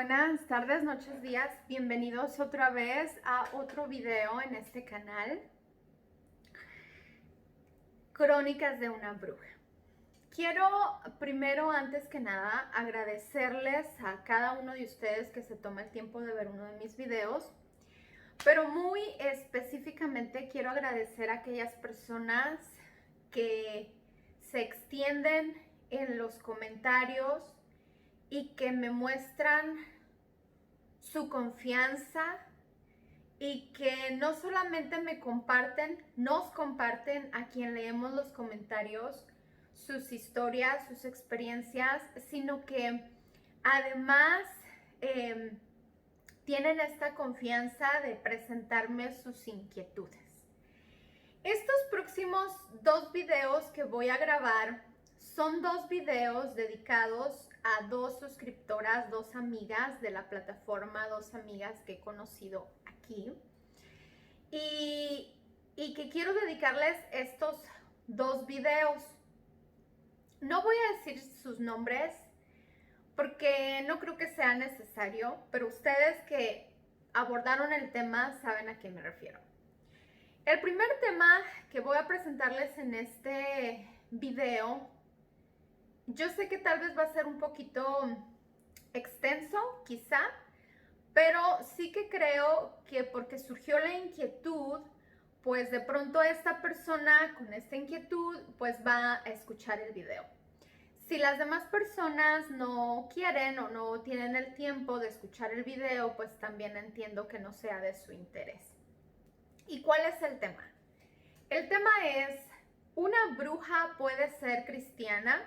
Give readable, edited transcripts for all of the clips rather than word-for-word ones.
buenas tardes, noches, días. Bienvenidos otra vez a otro video en este canal. Crónicas de una bruja. Quiero primero, antes que nada, agradecerles a cada uno de ustedes que se toma el tiempo de ver uno de mis videos. Pero muy específicamente quiero agradecer a aquellas personas que se extienden en los comentarios y que me muestran su confianza y que no solamente me comparten, nos comparten a quien leemos los comentarios, sus historias, sus experiencias, sino que además tienen esta confianza de presentarme sus inquietudes. Estos próximos 2 videos que voy a grabar son 2 videos dedicados a 2 suscriptoras, 2 amigas de la plataforma, 2 amigas que he conocido aquí. Y que quiero dedicarles estos 2 videos. No voy a decir sus nombres porque no creo que sea necesario, pero ustedes que abordaron el tema saben a qué me refiero. El primer tema que voy a presentarles en este video, yo sé que tal vez va a ser un poquito extenso, quizá, pero sí que creo que porque surgió la inquietud, pues de pronto esta persona con esta inquietud, pues va a escuchar el video. Si las demás personas no quieren o no tienen el tiempo de escuchar el video, pues también entiendo que no sea de su interés. ¿Y cuál es el tema? El tema es, ¿una bruja puede ser cristiana?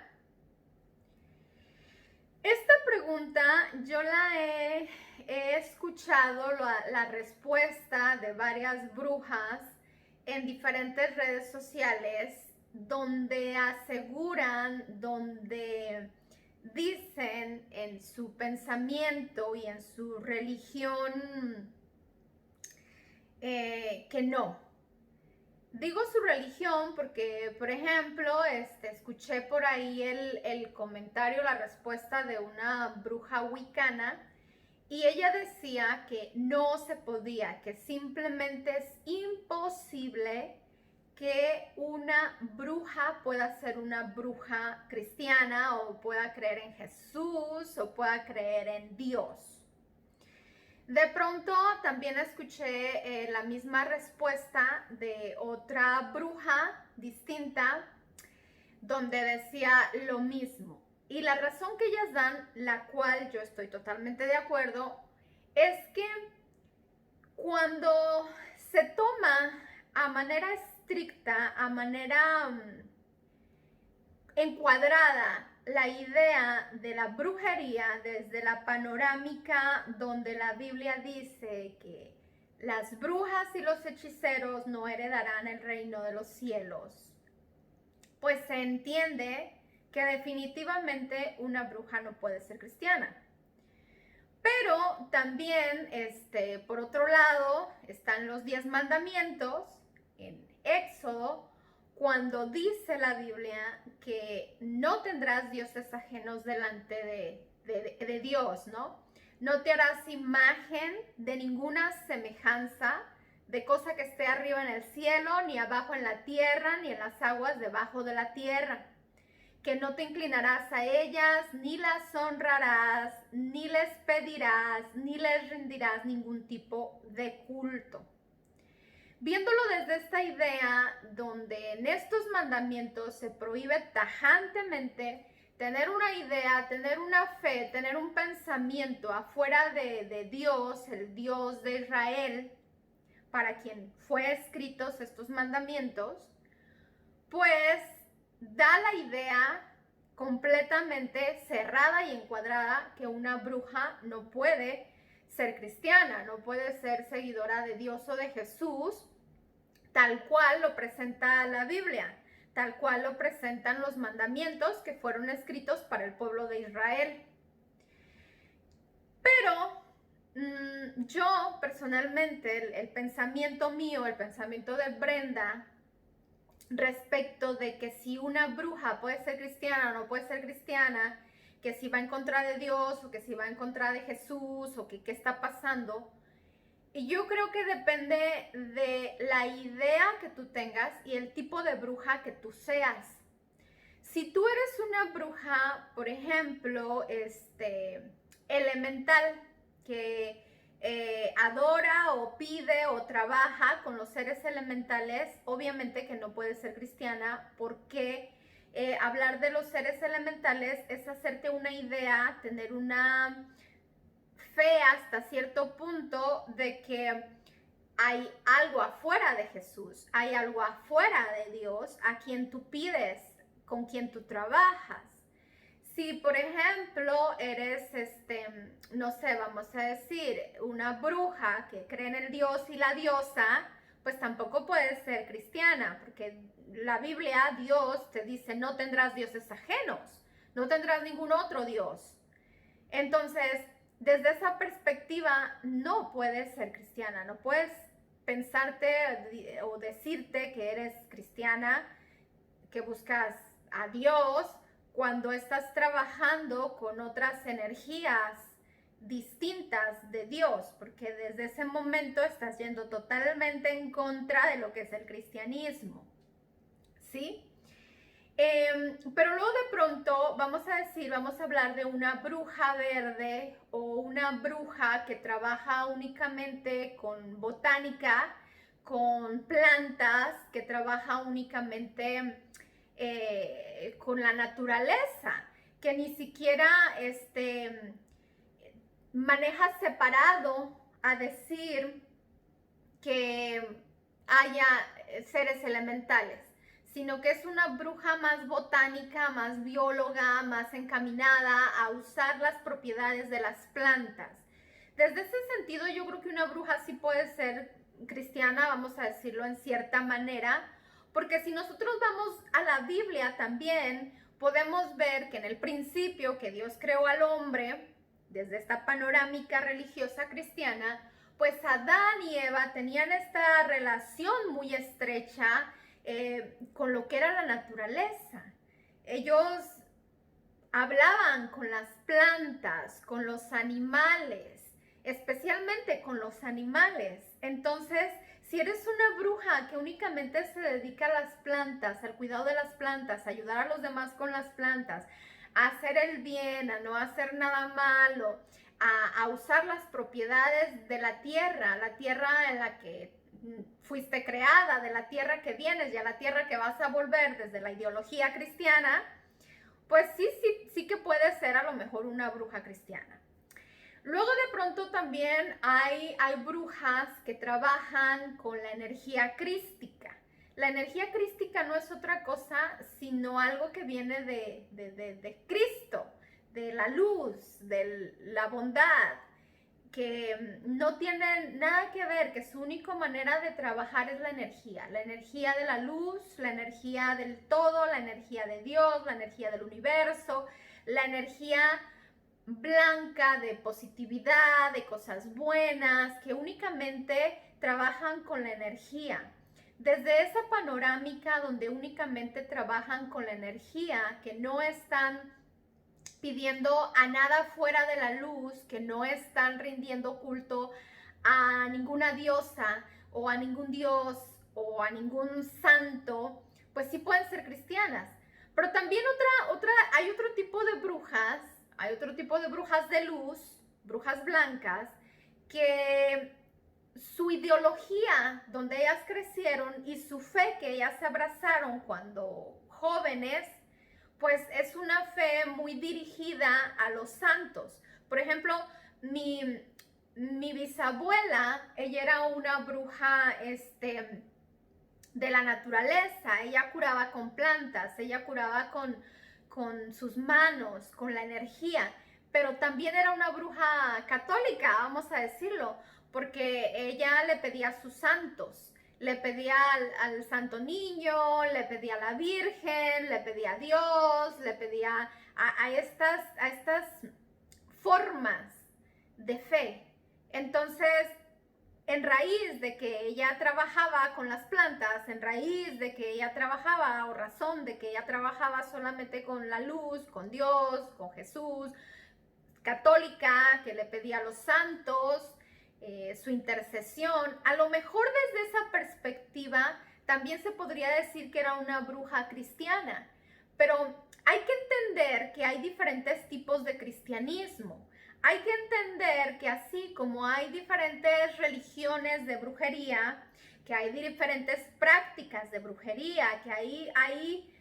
Esta pregunta yo la he escuchado la respuesta de varias brujas en diferentes redes sociales donde aseguran, donde dicen en su pensamiento y en su religión que no. Digo su religión porque, por ejemplo, escuché por ahí el comentario, la respuesta de una bruja wicana y ella decía que no se podía, que simplemente es imposible que una bruja pueda ser una bruja cristiana o pueda creer en Jesús o pueda creer en Dios. De pronto también escuché la misma respuesta de otra bruja distinta donde decía lo mismo. Y la razón que ellas dan, la cual yo estoy totalmente de acuerdo, es que cuando se toma a manera estricta, a manera encuadrada, la idea de la brujería desde la panorámica donde la Biblia dice que las brujas y los hechiceros no heredarán el reino de los cielos, pues se entiende que definitivamente una bruja no puede ser cristiana. Pero también, por otro lado, están los 10 mandamientos en Éxodo, cuando dice la Biblia que no tendrás dioses ajenos delante de Dios, ¿no? No te harás imagen de ninguna semejanza de cosa que esté arriba en el cielo, ni abajo en la tierra, ni en las aguas debajo de la tierra. Que no te inclinarás a ellas, ni las honrarás, ni les pedirás, ni les rendirás ningún tipo de culto. Viéndolo desde esta idea donde en estos mandamientos se prohíbe tajantemente tener una idea, tener una fe, tener un pensamiento afuera de Dios, el Dios de Israel, para quien fue escritos estos mandamientos, pues da la idea completamente cerrada y encuadrada que una bruja no puede ser cristiana, no puede ser seguidora de Dios o de Jesús, tal cual lo presenta la Biblia, tal cual lo presentan los mandamientos que fueron escritos para el pueblo de Israel. Pero yo personalmente, el pensamiento mío, el pensamiento de Brenda, respecto de que si una bruja puede ser cristiana o no puede ser cristiana, que si va en contra de Dios o que si va en contra de Jesús o que qué está pasando. Y yo creo que depende de la idea que tú tengas y el tipo de bruja que tú seas. Si tú eres una bruja, por ejemplo, elemental, que adora o pide o trabaja con los seres elementales, obviamente que no puede ser cristiana, porque hablar de los seres elementales es hacerte una idea, tener una fe hasta cierto punto de que hay algo afuera de Jesús, hay algo afuera de Dios a quien tú pides, con quien tú trabajas. Si, por ejemplo, eres, no sé, vamos a decir, una bruja que cree en el Dios y la diosa, pues tampoco puedes ser cristiana, porque la Biblia, Dios te dice, no tendrás dioses ajenos, no tendrás ningún otro Dios. Entonces, desde esa perspectiva, no puedes ser cristiana, no puedes pensarte o decirte que eres cristiana, que buscas a Dios, cuando estás trabajando con otras energías distintas de Dios, porque desde ese momento estás yendo totalmente en contra de lo que es el cristianismo, ¿sí? Pero luego de pronto vamos a hablar de una bruja verde o una bruja que trabaja únicamente con botánica, con plantas, que trabaja únicamente con la naturaleza, que ni siquiera maneja separado a decir que haya seres elementales, sino que es una bruja más botánica, más bióloga, más encaminada a usar las propiedades de las plantas. Desde ese sentido, yo creo que una bruja sí puede ser cristiana, vamos a decirlo en cierta manera, porque si nosotros vamos a la Biblia también, podemos ver que en el principio que Dios creó al hombre, desde esta panorámica religiosa cristiana, pues Adán y Eva tenían esta relación muy estrecha con lo que era la naturaleza. Ellos hablaban con las plantas, con los animales, especialmente con los animales. Entonces, si eres una bruja que únicamente se dedica a las plantas, al cuidado de las plantas, a ayudar a los demás con las plantas, a hacer el bien, a no hacer nada malo, a usar las propiedades de la tierra en la que fuiste creada, de la tierra que vienes y a la tierra que vas a volver desde la ideología cristiana, pues sí que puede ser a lo mejor una bruja cristiana. Luego de pronto también hay brujas que trabajan con la energía crística. La energía crística no es otra cosa sino algo que viene de Cristo, de la luz, de la bondad, que no tienen nada que ver, que su única manera de trabajar es la energía de la luz, la energía del todo, la energía de Dios, la energía del universo, la energía blanca de positividad, de cosas buenas, que únicamente trabajan con la energía. Desde esa panorámica donde únicamente trabajan con la energía, que no están pidiendo a nada fuera de la luz, que no están rindiendo culto a ninguna diosa o a ningún dios o a ningún santo, pues sí pueden ser cristianas. Pero también hay otro tipo de brujas, hay otro tipo de brujas de luz, brujas blancas, que su ideología, donde ellas crecieron y su fe que ellas se abrazaron cuando jóvenes, pues es una fe muy dirigida a los santos. Por ejemplo, mi bisabuela, ella era una bruja de la naturaleza, ella curaba con plantas, ella curaba con sus manos, con la energía, pero también era una bruja católica, vamos a decirlo, porque ella le pedía a sus santos. Le pedía al Santo Niño, le pedía a la Virgen, le pedía a Dios, le pedía a estas formas de fe. Entonces, en raíz de que ella trabajaba con las plantas, en raíz de que ella trabajaba, o razón de que ella trabajaba solamente con la luz, con Dios, con Jesús, católica, que le pedía a los santos, su intercesión, a lo mejor desde esa perspectiva también se podría decir que era una bruja cristiana, pero hay que entender que hay diferentes tipos de cristianismo. Hay que entender que así como hay diferentes religiones de brujería, que hay diferentes prácticas de brujería, que hay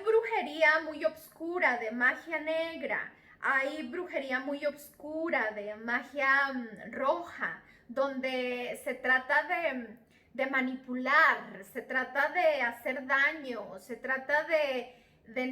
brujería muy oscura de magia negra, hay brujería muy oscura de magia roja, donde se trata de manipular, se trata de hacer daño, se trata de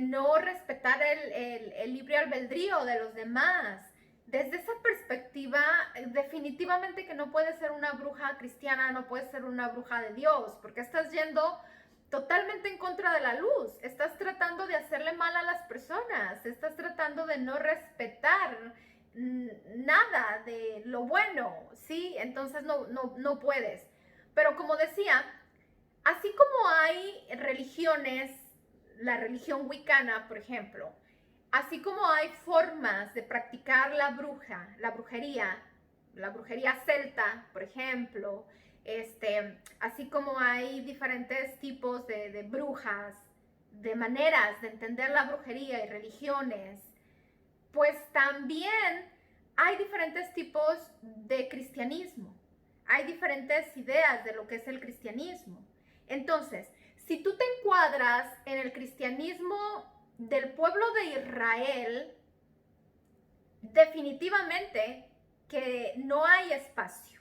no respetar el libre albedrío de los demás. Desde esa perspectiva, definitivamente que no puede ser una bruja cristiana, no puede ser una bruja de Dios, porque estás yendo totalmente en contra de la luz, estás tratando de hacerle mal a las personas, estás tratando de no respetar nada de lo bueno, ¿sí? Entonces no puedes. Pero como decía, así como hay religiones, la religión wicana, por ejemplo, así como hay formas de practicar la brujería, la brujería celta, por ejemplo, así como hay diferentes tipos de brujas, de maneras de entender la brujería y religiones, pues también hay diferentes tipos de cristianismo. Hay diferentes ideas de lo que es el cristianismo. Entonces, si tú te encuadras en el cristianismo del pueblo de Israel, definitivamente que no hay espacio.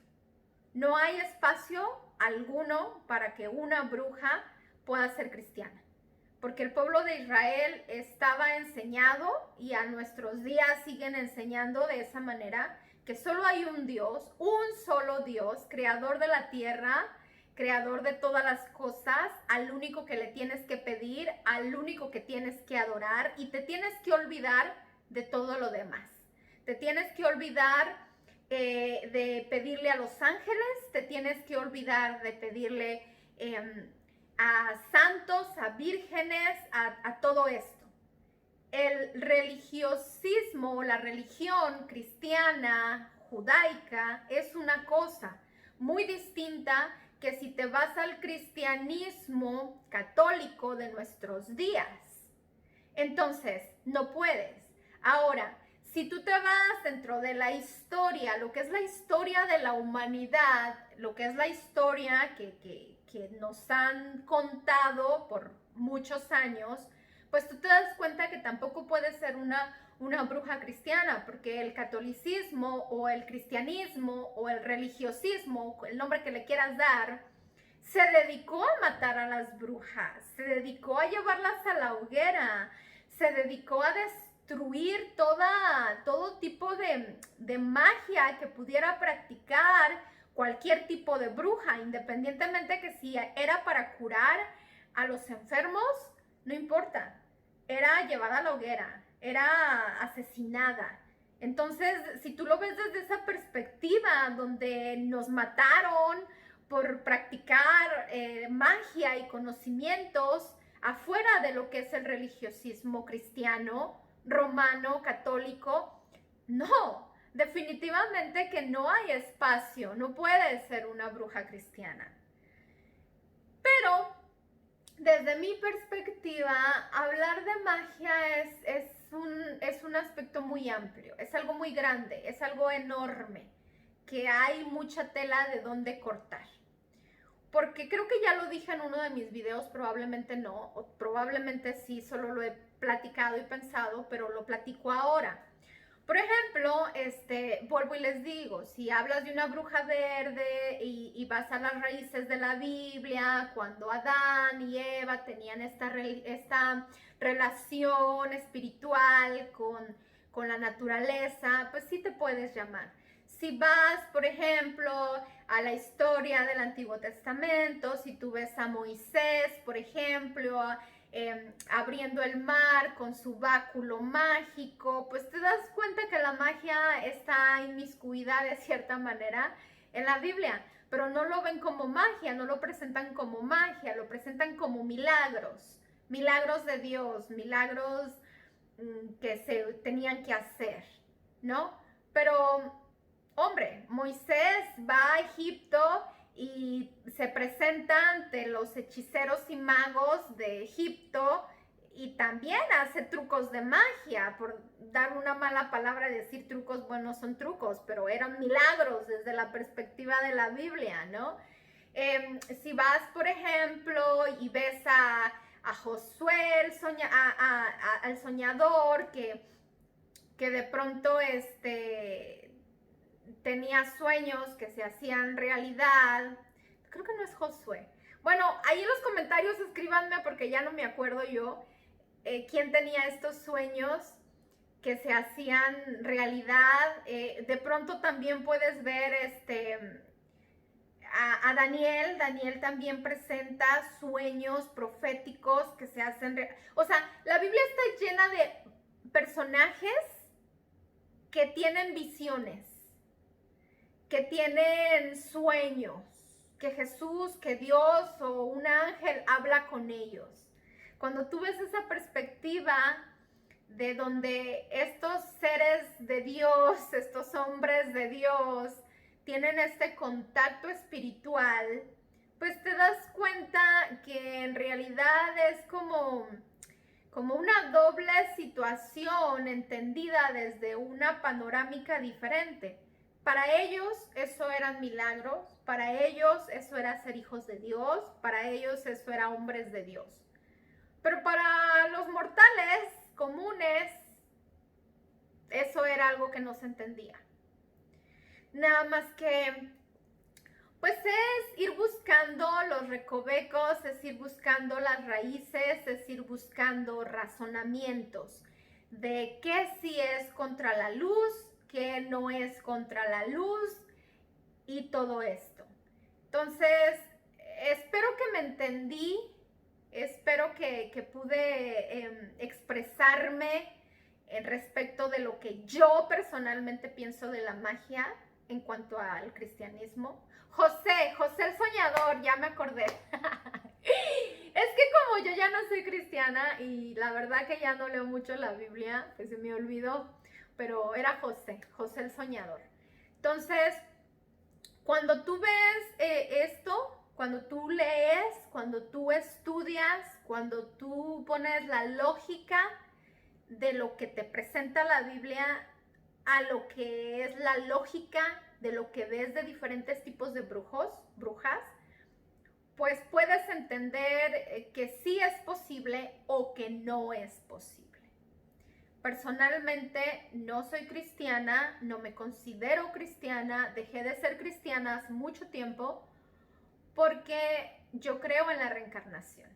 No hay espacio alguno para que una bruja pueda ser cristiana. Porque el pueblo de Israel estaba enseñado y a nuestros días siguen enseñando de esa manera que solo hay un Dios, un solo Dios, creador de la tierra, creador de todas las cosas, al único que le tienes que pedir, al único que tienes que adorar y te tienes que olvidar de todo lo demás. Te tienes que olvidar de pedirle a los ángeles, te tienes que olvidar de pedirle a santos, a vírgenes, a todo esto. El religiosismo, la religión cristiana, judaica, es una cosa muy distinta que si te vas al cristianismo católico de nuestros días. Entonces, no puedes. Ahora, si tú te vas dentro de la historia, lo que es la historia de la humanidad, lo que es la historia que nos han contado por muchos años, pues tú te das cuenta que tampoco puede ser una bruja cristiana, porque el catolicismo o el cristianismo o el religiosismo, el nombre que le quieras dar, se dedicó a matar a las brujas, se dedicó a llevarlas a la hoguera, se dedicó a destruir todo tipo de magia que pudiera practicar cualquier tipo de bruja, independientemente que si era para curar a los enfermos, no importa, era llevada a la hoguera, era asesinada. Entonces, si tú lo ves desde esa perspectiva, donde nos mataron por practicar magia y conocimientos afuera de lo que es el religiosismo cristiano, romano, católico, no, definitivamente que no hay espacio, no puede ser una bruja cristiana. Pero desde mi perspectiva, hablar de magia es un aspecto muy amplio, es algo muy grande, es algo enorme, que hay mucha tela de dónde cortar. Porque creo que ya lo dije en uno de mis videos, probablemente no, o probablemente sí, solo lo he platicado y pensado, pero lo platico ahora. Por ejemplo, vuelvo y les digo, si hablas de una bruja verde y vas a las raíces de la Biblia, cuando Adán y Eva tenían esta relación espiritual con la naturaleza, pues sí te puedes llamar. Si vas, por ejemplo, a la historia del Antiguo Testamento, si tú ves a Moisés, por ejemplo, abriendo el mar con su báculo mágico, pues te das cuenta que la magia está inmiscuida de cierta manera en la Biblia, pero no lo ven como magia, no lo presentan como magia, lo presentan como milagros, milagros de Dios, milagros que se tenían que hacer, ¿no? Pero, hombre, Moisés va a Egipto y se presenta ante los hechiceros y magos de Egipto y también hace trucos de magia, por dar una mala palabra, decir trucos, bueno, son trucos, pero eran milagros desde la perspectiva de la Biblia, ¿no? Si vas, por ejemplo, y ves a Josué, al soñador, que de pronto tenía sueños que se hacían realidad. Creo que no es Josué. Bueno, ahí en los comentarios escríbanme porque ya no me acuerdo yo quién tenía estos sueños que se hacían realidad. De pronto también puedes ver a Daniel. Daniel también presenta sueños proféticos que se hacen. O sea, la Biblia está llena de personajes que tienen visiones, que tienen sueños, que Jesús, que Dios o un ángel habla con ellos. Cuando tú ves esa perspectiva de donde estos seres de Dios, estos hombres de Dios, tienen este contacto espiritual, pues te das cuenta que en realidad es como una doble situación entendida desde una panorámica diferente. Para ellos eso eran milagros, para ellos eso era ser hijos de Dios, para ellos eso era hombres de Dios. Pero para los mortales comunes, eso era algo que no se entendía. Nada más que, pues es ir buscando los recovecos, es ir buscando las raíces, es ir buscando razonamientos de qué sí es contra la luz, qué no es contra la luz y todo esto. Entonces, espero que me entendí, espero que pude expresarme respecto de lo que yo personalmente pienso de la magia en cuanto al cristianismo. José el soñador, ya me acordé. Es que como yo ya no soy cristiana y la verdad que ya no leo mucho la Biblia, pues se me olvidó, pero era José el soñador. Entonces, cuando tú ves esto, cuando tú lees, cuando tú estudias, cuando tú pones la lógica de lo que te presenta la Biblia a lo que es la lógica de lo que ves de diferentes tipos de brujas, pues puedes entender que sí es posible o que no es posible. Personalmente no soy cristiana, no me considero cristiana, dejé de ser cristiana hace mucho tiempo porque yo creo en la reencarnación.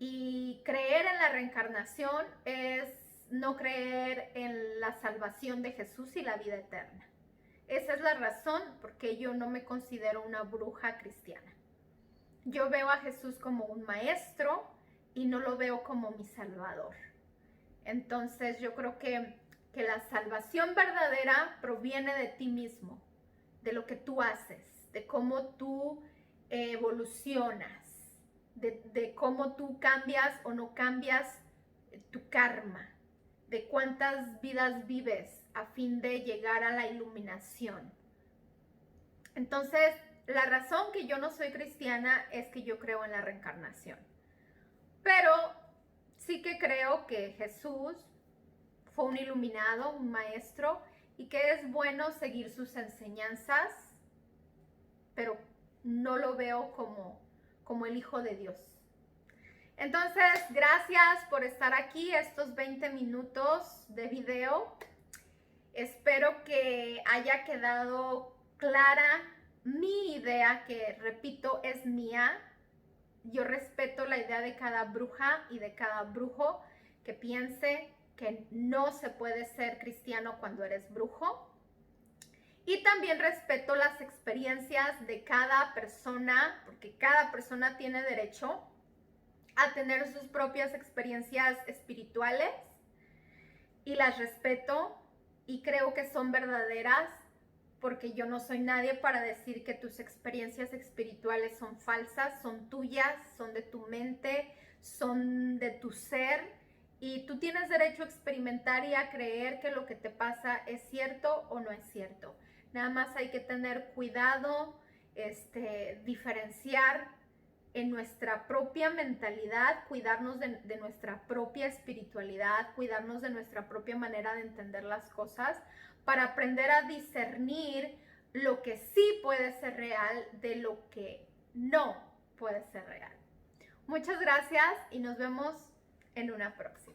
Y creer en la reencarnación es no creer en la salvación de Jesús y la vida eterna. Esa es la razón por qué yo no me considero una bruja cristiana. Yo veo a Jesús como un maestro y no lo veo como mi salvador. Entonces yo creo que la salvación verdadera proviene de ti mismo, de lo que tú haces, de cómo tú evolucionas, de cómo tú cambias o no cambias tu karma, de cuántas vidas vives a fin de llegar a la iluminación. Entonces, la razón que yo no soy cristiana es que yo creo en la reencarnación. Pero sí que creo que Jesús fue un iluminado, un maestro, y que es bueno seguir sus enseñanzas, pero no lo veo como el Hijo de Dios. Entonces, gracias por estar aquí estos 20 minutos de video. Espero que haya quedado clara mi idea, que repito, es mía. Yo respeto la idea de cada bruja y de cada brujo que piense que no se puede ser cristiano cuando eres brujo. Y también respeto las experiencias de cada persona, porque cada persona tiene derecho a tener sus propias experiencias espirituales y las respeto y creo que son verdaderas porque yo no soy nadie para decir que tus experiencias espirituales son falsas, son tuyas, son de tu mente, son de tu ser, y tú tienes derecho a experimentar y a creer que lo que te pasa es cierto o no es cierto. Nada más hay que tener cuidado, diferenciar en nuestra propia mentalidad, cuidarnos de nuestra propia espiritualidad, cuidarnos de nuestra propia manera de entender las cosas, para aprender a discernir lo que sí puede ser real de lo que no puede ser real. Muchas gracias y nos vemos en una próxima.